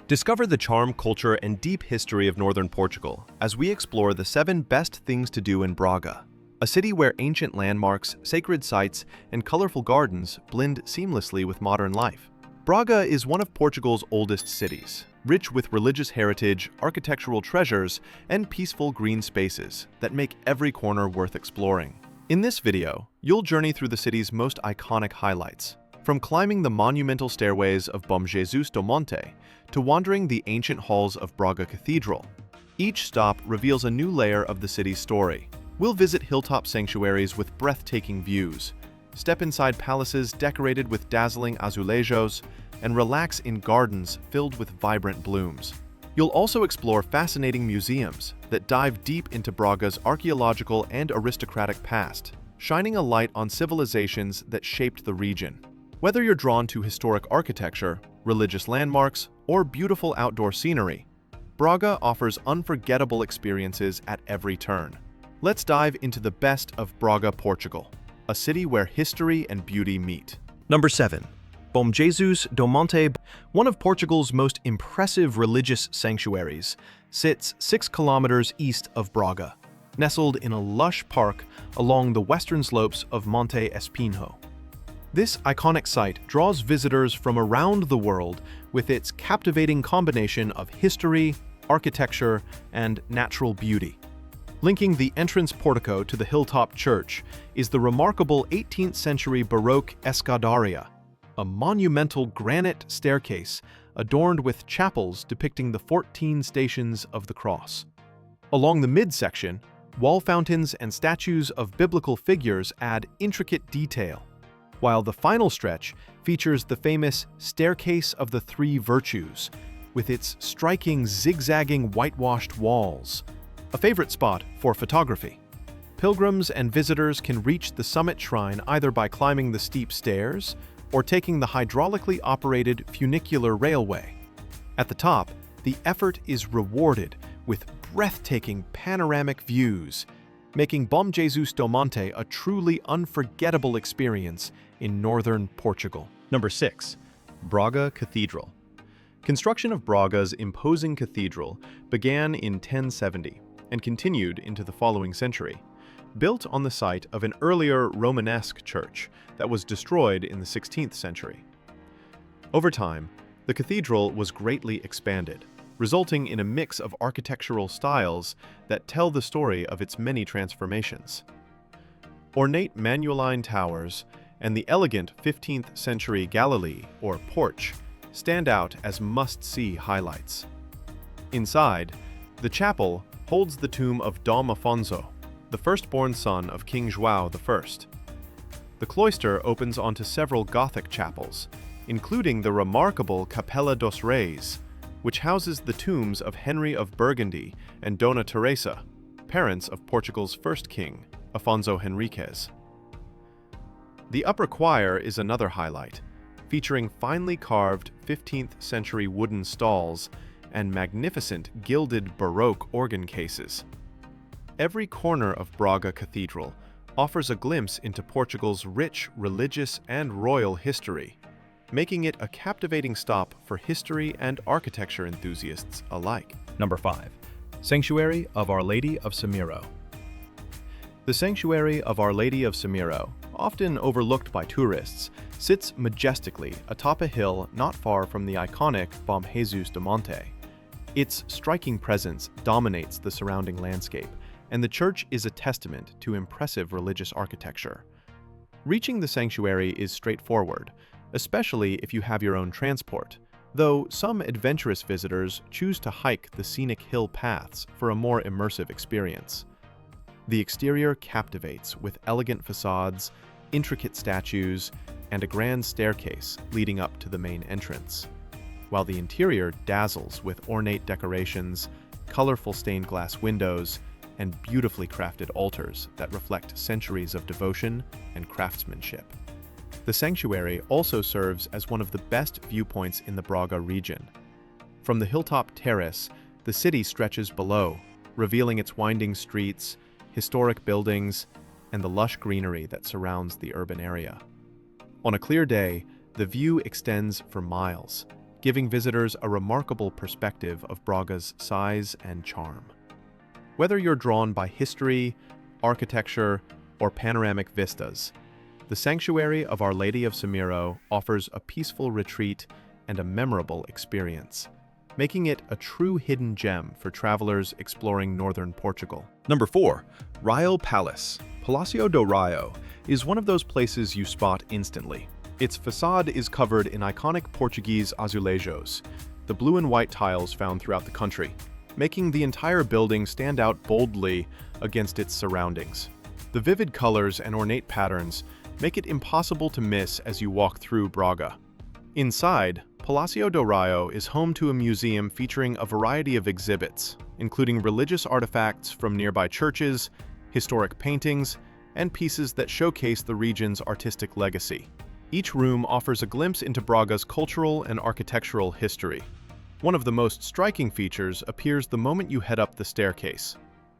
Discover the charm, culture, and deep history of northern Portugal as we explore the 7 best things to do in Braga, a city where ancient landmarks, sacred sites, and colorful gardens blend seamlessly with modern life. Braga is one of Portugal's oldest cities, rich with religious heritage, architectural treasures, and peaceful green spaces that make every corner worth exploring. In this video, you'll journey through the city's most iconic highlights, from climbing the monumental stairways of Bom Jesus do Monte to wandering the ancient halls of Braga Cathedral. Each stop reveals a new layer of the city's story. We'll visit hilltop sanctuaries with breathtaking views, step inside palaces decorated with dazzling azulejos, and relax in gardens filled with vibrant blooms. You'll also explore fascinating museums that dive deep into Braga's archaeological and aristocratic past, shining a light on civilizations that shaped the region. Whether you're drawn to historic architecture, religious landmarks, or beautiful outdoor scenery, Braga offers unforgettable experiences at every turn. Let's dive into the best of Braga, Portugal, a city where history and beauty meet. Number 7. Bom Jesus do Monte. One of Portugal's most impressive religious sanctuaries, sits 6 kilometers east of Braga, nestled in a lush park along the western slopes of Monte Espinho. This iconic site draws visitors from around the world with its captivating combination of history, architecture, and natural beauty. Linking the entrance portico to the hilltop church is the remarkable 18th century Baroque escadaria, a monumental granite staircase adorned with chapels depicting the 14 stations of the cross. Along the midsection, wall fountains and statues of biblical figures add intricate detail, while the final stretch features the famous Staircase of the Three Virtues, with its striking zigzagging whitewashed walls, a favorite spot for photography. Pilgrims and visitors can reach the summit shrine either by climbing the steep stairs or taking the hydraulically operated funicular railway. At the top, the effort is rewarded with breathtaking panoramic views, making Bom Jesus do Monte a truly unforgettable experience in northern Portugal. Number 6. Braga Cathedral. Construction of Braga's imposing cathedral began in 1070 and continued into the following century, built on the site of an earlier Romanesque church that was destroyed in the 16th century. Over time, the cathedral was greatly expanded, resulting in a mix of architectural styles that tell the story of its many transformations. Ornate Manueline towers and the elegant 15th century Galilee, or porch, stand out as must-see highlights. Inside, the chapel holds the tomb of Dom Afonso, the firstborn son of King João I. The cloister opens onto several Gothic chapels, including the remarkable Capela dos Reis, which houses the tombs of Henry of Burgundy and Dona Teresa, parents of Portugal's first king, Afonso Henriques. The upper choir is another highlight, featuring finely carved 15th century wooden stalls and magnificent gilded Baroque organ cases. Every corner of Braga Cathedral offers a glimpse into Portugal's rich religious and royal history, making it a captivating stop for history and architecture enthusiasts alike. Number 5. Sanctuary of Our Lady of Sameiro. The Sanctuary of Our Lady of Sameiro, often overlooked by tourists, sits majestically atop a hill not far from the iconic Bom Jesus do Monte. Its striking presence dominates the surrounding landscape, and the church is a testament to impressive religious architecture. Reaching the sanctuary is straightforward, especially if you have your own transport, though some adventurous visitors choose to hike the scenic hill paths for a more immersive experience. The exterior captivates with elegant facades, intricate statues, and a grand staircase leading up to the main entrance, while the interior dazzles with ornate decorations, colorful stained glass windows, and beautifully crafted altars that reflect centuries of devotion and craftsmanship. The sanctuary also serves as one of the best viewpoints in the Braga region. From the hilltop terrace, the city stretches below, revealing its winding streets, historic buildings, and the lush greenery that surrounds the urban area. On a clear day, the view extends for miles, giving visitors a remarkable perspective of Braga's size and charm. Whether you're drawn by history, architecture, or panoramic vistas, the sanctuary of Our Lady of Sameiro offers a peaceful retreat and a memorable experience, making it a true hidden gem for travelers exploring northern Portugal. Number 4. Raio Palace. Palácio do Raio is one of those places you spot instantly. Its facade is covered in iconic Portuguese azulejos, the blue and white tiles found throughout the country, making the entire building stand out boldly against its surroundings. The vivid colors and ornate patterns make it impossible to miss as you walk through Braga. Inside, Palácio do Raio is home to a museum featuring a variety of exhibits, including religious artifacts from nearby churches, historic paintings, and pieces that showcase the region's artistic legacy. Each room offers a glimpse into Braga's cultural and architectural history. One of the most striking features appears the moment you head up the staircase.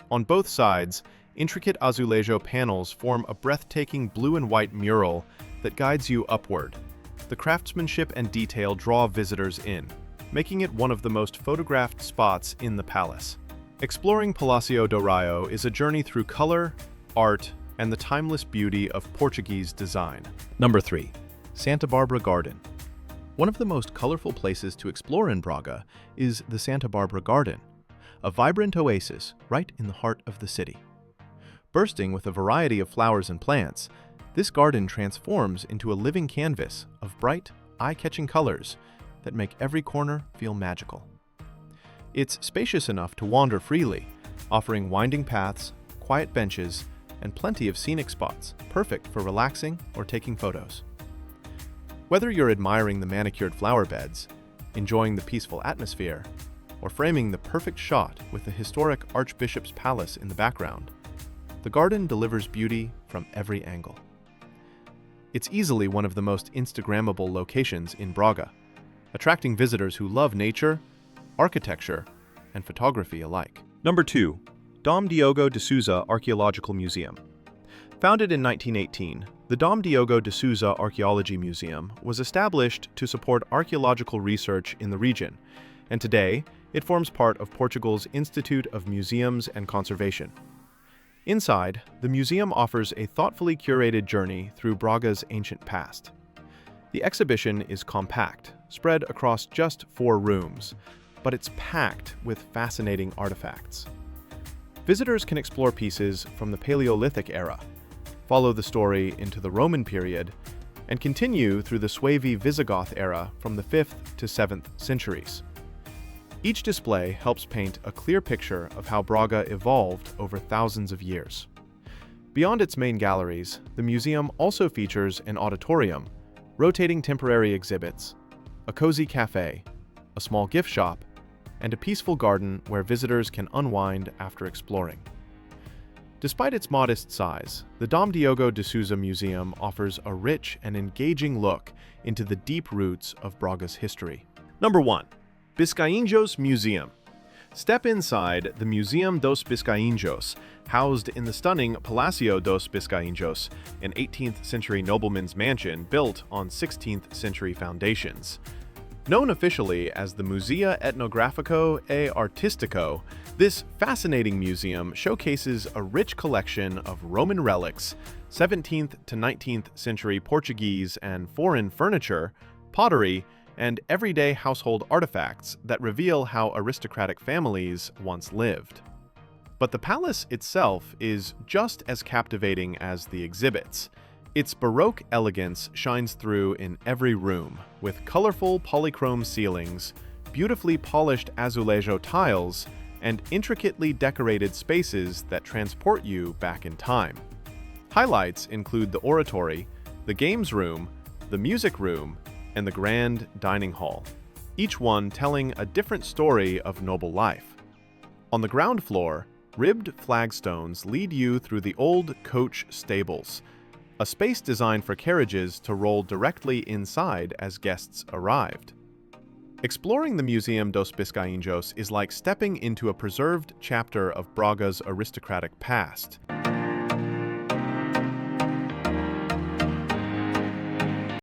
On both sides, intricate azulejo panels form a breathtaking blue and white mural that guides you upward. The craftsmanship and detail draw visitors in, making it one of the most photographed spots in the palace. Exploring Palácio do Raio is a journey through color, art, and the timeless beauty of Portuguese design. Number 3. Santa Barbara Garden. One of the most colorful places to explore in Braga is the Santa Barbara Garden, a vibrant oasis right in the heart of the city. Bursting with a variety of flowers and plants, this garden transforms into a living canvas of bright, eye-catching colors that make every corner feel magical. It's spacious enough to wander freely, offering winding paths, quiet benches, and plenty of scenic spots, perfect for relaxing or taking photos. Whether you're admiring the manicured flower beds, enjoying the peaceful atmosphere, or framing the perfect shot with the historic Archbishop's Palace in the background, the garden delivers beauty from every angle. It's easily one of the most Instagrammable locations in Braga, attracting visitors who love nature, architecture, and photography alike. Number 2. Dom Diogo de Sousa Archaeological Museum. Founded in 1918, the Dom Diogo de Sousa Archaeology Museum was established to support archaeological research in the region, and today it forms part of Portugal's Institute of Museums and Conservation. Inside, the museum offers a thoughtfully curated journey through Braga's ancient past. The exhibition is compact, spread across just 4 rooms, but it's packed with fascinating artifacts. Visitors can explore pieces from the Paleolithic era, follow the story into the Roman period, and continue through the Suevi Visigoth era from the 5th to 7th centuries. Each display helps paint a clear picture of how Braga evolved over thousands of years. Beyond its main galleries, the museum also features an auditorium, rotating temporary exhibits, a cozy cafe, a small gift shop, and a peaceful garden where visitors can unwind after exploring. Despite its modest size, the Dom Diogo de Sousa Museum offers a rich and engaging look into the deep roots of Braga's history. Number 1. Biscainhos Museum. Step inside the Museum dos Biscainhos, housed in the stunning Palácio dos Biscainhos, an 18th century nobleman's mansion built on 16th century foundations. Known officially as the Museu Etnográfico e Artístico, this fascinating museum showcases a rich collection of Roman relics, 17th to 19th century Portuguese and foreign furniture, pottery, and everyday household artifacts that reveal how aristocratic families once lived. But the palace itself is just as captivating as the exhibits. Its Baroque elegance shines through in every room, with colorful polychrome ceilings, beautifully polished azulejo tiles, and intricately decorated spaces that transport you back in time. Highlights include the oratory, the games room, the music room, and the grand dining hall, each one telling a different story of noble life. On the ground floor, ribbed flagstones lead you through the old coach stables, a space designed for carriages to roll directly inside as guests arrived. Exploring the Museum dos Biscainhos is like stepping into a preserved chapter of Braga's aristocratic past.